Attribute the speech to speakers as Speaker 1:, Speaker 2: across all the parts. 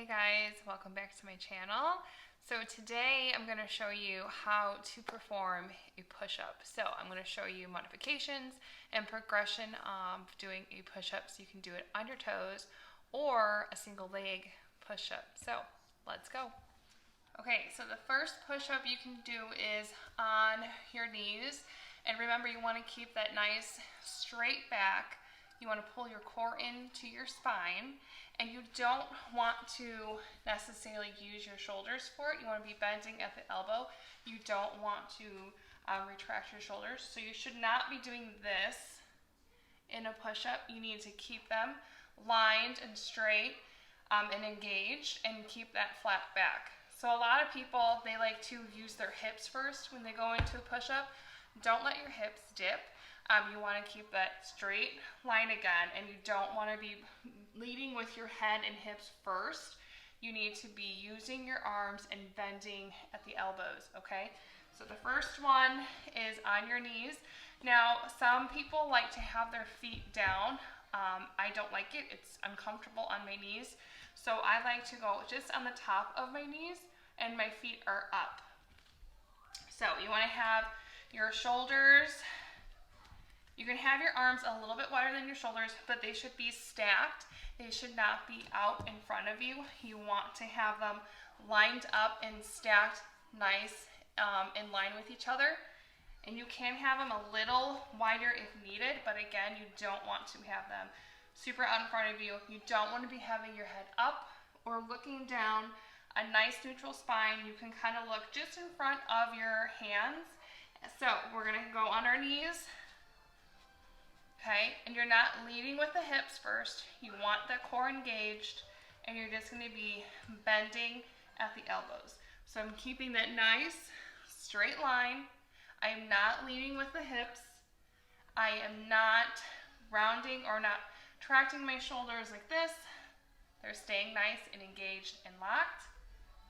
Speaker 1: Hey guys, welcome back to my channel. So today I'm going to show you how to perform a push-up. So I'm going to show you modifications and progression of doing a push-up, so you can do it on your toes or a single leg push-up. So let's go. Okay, so the first push-up you can do is on your knees. And remember, you want to keep that nice straight back. You want to pull your core into your spine, and you don't want to necessarily use your shoulders for it. You want to be bending at the elbow. You don't want to retract your shoulders. So you should not be doing this in a push-up. You need to keep them lined and straight and engaged, and keep that flat back. So a lot of people, they like to use their hips first when they go into a push-up. Don't let your hips dip. You want to keep that straight line again, and you don't want to be leading with your head and hips first. You need to be using your arms and bending at the elbows, okay? So the first one is on your knees. Now, some people like to have their feet down. I don't like it. It's uncomfortable on my knees. So I like to go just on the top of my knees, and my feet are up. So you want to have your shoulders. You can have your arms a little bit wider than your shoulders, but they should be stacked. They should not be out in front of you. You want to have them lined up and stacked nice in line with each other. And you can have them a little wider if needed, but again, you don't want to have them super out in front of you. You don't want to be having your head up or looking down. A nice neutral spine. You can kind of look just in front of your hands. So we're going to go on our knees. Okay, and you're not leading with the hips first. You want the core engaged, and you're just going to be bending at the elbows. So I'm keeping that nice straight line. I am not leading with the hips. I am not rounding or not tracting my shoulders like this. They're staying nice and engaged and locked.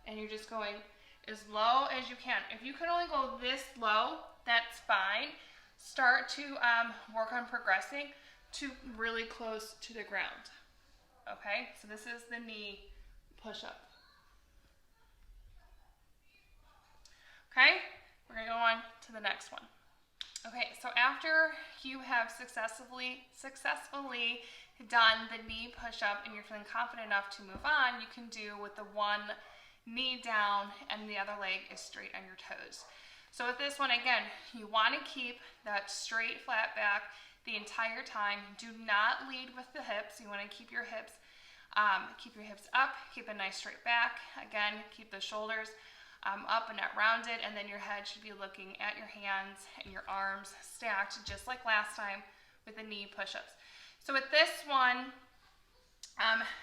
Speaker 1: And you're just going as low as you can. If you can only go this low, that's fine. Start to work on progressing to really close to the ground. Okay, so this is the knee push-up. Okay, we're gonna go on to the next one. Okay, so after you have successfully done the knee push-up and you're feeling confident enough to move on, you can do with the one knee down and the other leg is straight on your toes. So with this one, again, you want to keep that straight, flat back the entire time. Do not lead with the hips. You want to keep your hips up, keep a nice straight back. Again, keep the shoulders up and not rounded, and then your head should be looking at your hands and your arms stacked, just like last time with the knee push-ups. So with this one,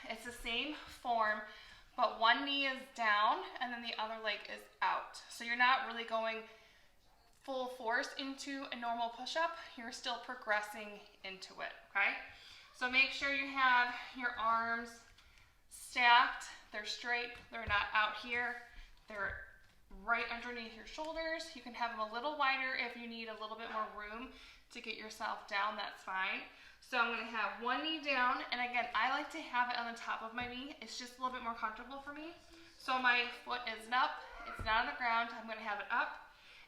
Speaker 1: it's the same form, but one knee is down and then the other leg is out. So you're not really going full force into a normal push-up. You're still progressing into it, okay? So make sure you have your arms stacked. They're straight. They're not out here. They're right underneath your shoulders. You can have them a little wider if you need a little bit more room to get yourself down. That's fine. So I'm going to have one knee down, and again, I like to have it on the top of my knee. It's just a little bit more comfortable for me. So my foot is up. It's not on the ground. I'm going to have it up.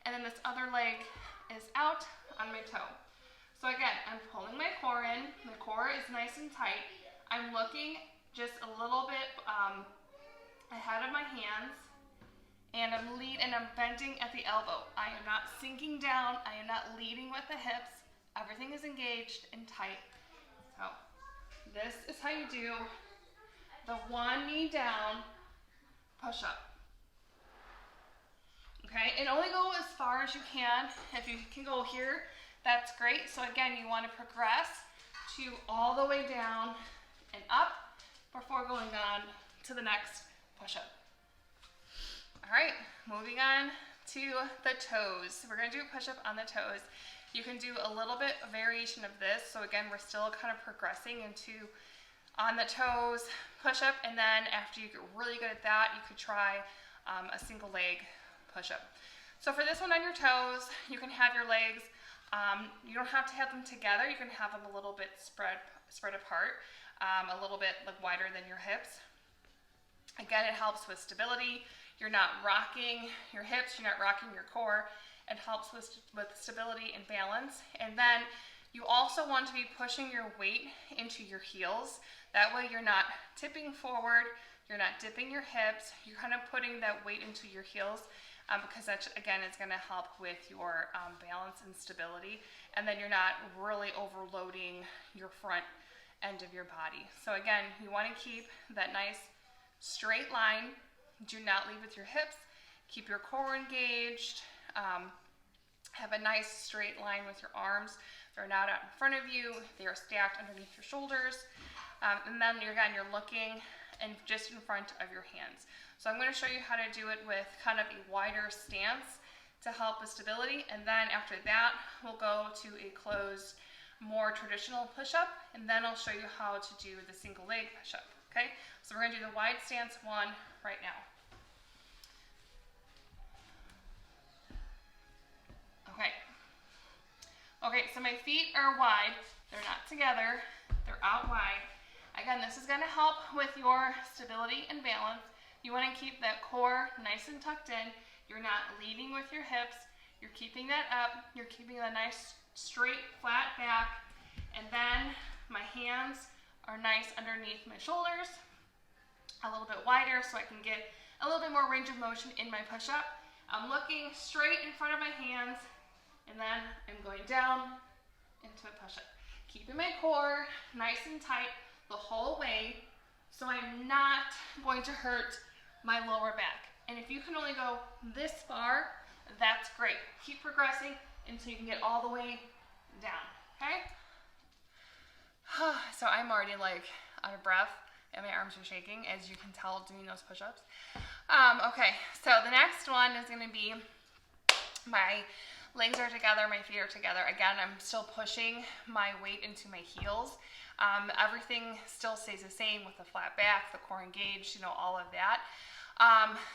Speaker 1: And then this other leg is out on my toe. So again, I'm pulling my core in. The core is nice and tight. I'm looking just a little bit ahead of my hands, and I'm bending at the elbow. I am not sinking down. I am not leading with the hips. Everything is engaged and tight. So this is how you do the one knee down push-up. Okay, and only go as far as you can. If you can go here, that's great. So again, you want to progress to all the way down and up before going on to the next push-up. All right, moving on to the toes. We're going to do a push-up on the toes. You can do a little bit of variation of this. So again, we're still kind of progressing into on the toes push-up, and then after you get really good at that, you could try a single leg push-up. So for this one on your toes, you can have your legs, you don't have to have them together. You can have them a little bit spread apart, a little bit like wider than your hips. again, it helps with stability. You're not rocking your hips, you're not rocking your core. It helps with stability and balance. And then you also want to be pushing your weight into your heels. That way you're not tipping forward, you're not dipping your hips, you're kind of putting that weight into your heels because that, again, is going to help with your balance and stability. And then you're not really overloading your front end of your body. So again, you want to keep that nice straight line. Do not lead with your hips. Keep your core engaged. Have a nice straight line with your arms. They're not out in front of you. They are stacked underneath your shoulders. And then you're looking and just in front of your hands. So I'm going to show you how to do it with kind of a wider stance to help with stability. And then after that, we'll go to a closed, more traditional push-up. And then I'll show you how to do the single leg push-up. Okay? So we're going to do the wide stance one right now. Okay. Okay, so my feet are wide. They're not together. They're out wide. Again, this is going to help with your stability and balance. You want to keep that core nice and tucked in. You're not leading with your hips. You're keeping that up. You're keeping a nice straight, flat back. And then my hands are nice underneath my shoulders, a little bit wider so I can get a little bit more range of motion in my push-up. I'm looking straight in front of my hands, and then I'm going down into a push-up. Keeping my core nice and tight the whole way so I'm not going to hurt my lower back. And if you can only go this far, that's great. Keep progressing until you can get all the way down, okay? So I'm already like out of breath and my arms are shaking, as you can tell doing those push-ups. Okay, so the next one is gonna be my legs are together, my feet are together. Again, I'm still pushing my weight into my heels. Everything still stays the same with the flat back, the core engaged, all of that.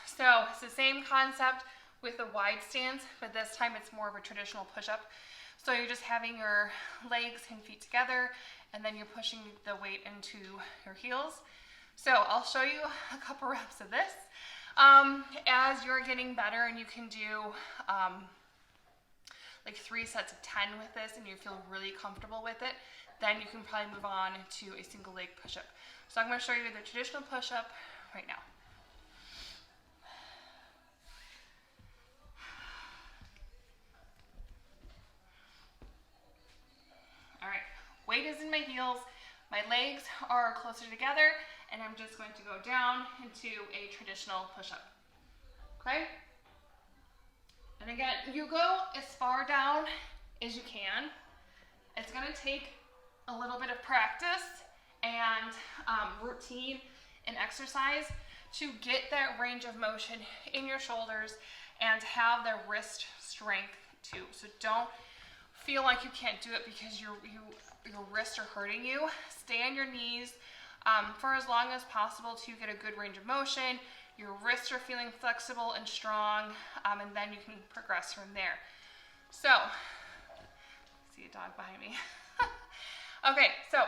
Speaker 1: So it's the same concept with the wide stance, but this time it's more of a traditional push-up. So you're just having your legs and feet together, and then you're pushing the weight into your heels. So I'll show you a couple reps of this. As you're getting better and you can do like 3 sets of 10 with this and you feel really comfortable with it, then you can probably move on to a single leg push-up. So I'm going to show you the traditional push-up right now. All right, weight is in my heels, my legs are closer together, and I'm just going to go down into a traditional push-up, okay? And again, you go as far down as you can. It's gonna take a little bit of practice and routine and exercise to get that range of motion in your shoulders and have the wrist strength too. So don't feel like you can't do it because your wrists are hurting you. Stay on your knees for as long as possible to get a good range of motion. Your wrists are feeling flexible and strong, and then you can progress from there. So, see a dog behind me. Okay, so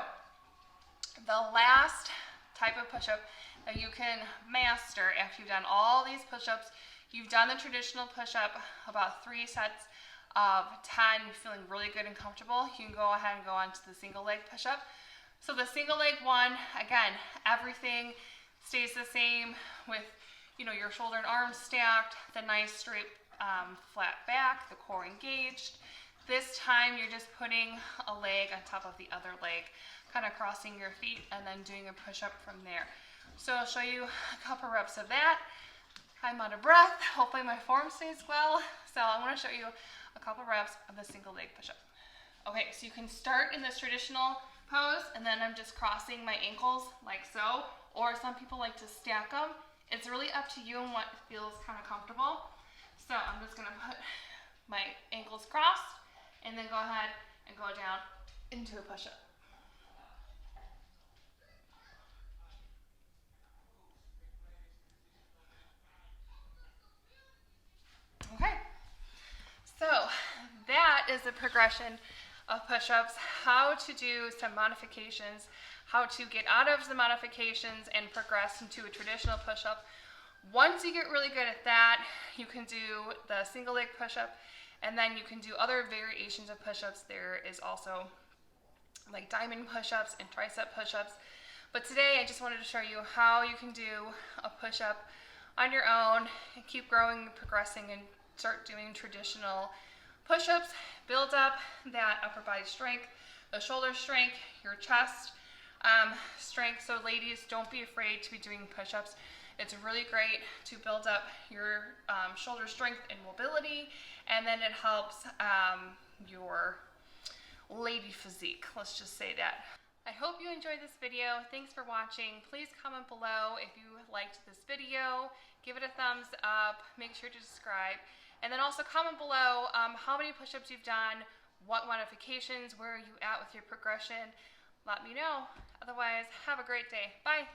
Speaker 1: the last type of push-up that you can master after you've done all these push-ups, you've done the traditional push-up, about 3 sets of 10, you're feeling really good and comfortable, you can go ahead and go on to the single leg push-up. So the single leg one, again, everything stays the same with your shoulder and arms stacked, the nice straight flat back, the core engaged. This time you're just putting a leg on top of the other leg, kind of crossing your feet and then doing a push-up from there. So I'll show you a couple reps of that. I'm out of breath. Hopefully my form stays well. So I want to show you a couple reps of the single leg push-up. Okay, so you can start in this traditional pose, and then I'm just crossing my ankles like so, or some people like to stack them. It's really up to you and what feels kind of comfortable. So I'm just gonna put my ankles crossed and then go ahead and go down into a push-up. Okay, so that is the progression of push-ups, how to do some modifications, how to get out of the modifications and progress into a traditional push-up. Once you get really good at that, you can do the single leg push-up, and then you can do other variations of push-ups. There is also like diamond push-ups and tricep push-ups. But today I just wanted to show you how you can do a push-up on your own and keep growing, progressing, and start doing traditional push-ups. Build up that upper body strength, the shoulder strength, your chest strength. So ladies, don't be afraid to be doing push-ups. It's really great to build up your shoulder strength and mobility, and then it helps your lady physique. Let's just say that. I hope you enjoyed this video. Thanks for watching. Please comment below if you liked this video. Give it a thumbs up. Make sure to subscribe. And then also comment below how many push-ups you've done, what modifications, where are you at with your progression. Let me know. Otherwise, have a great day. Bye.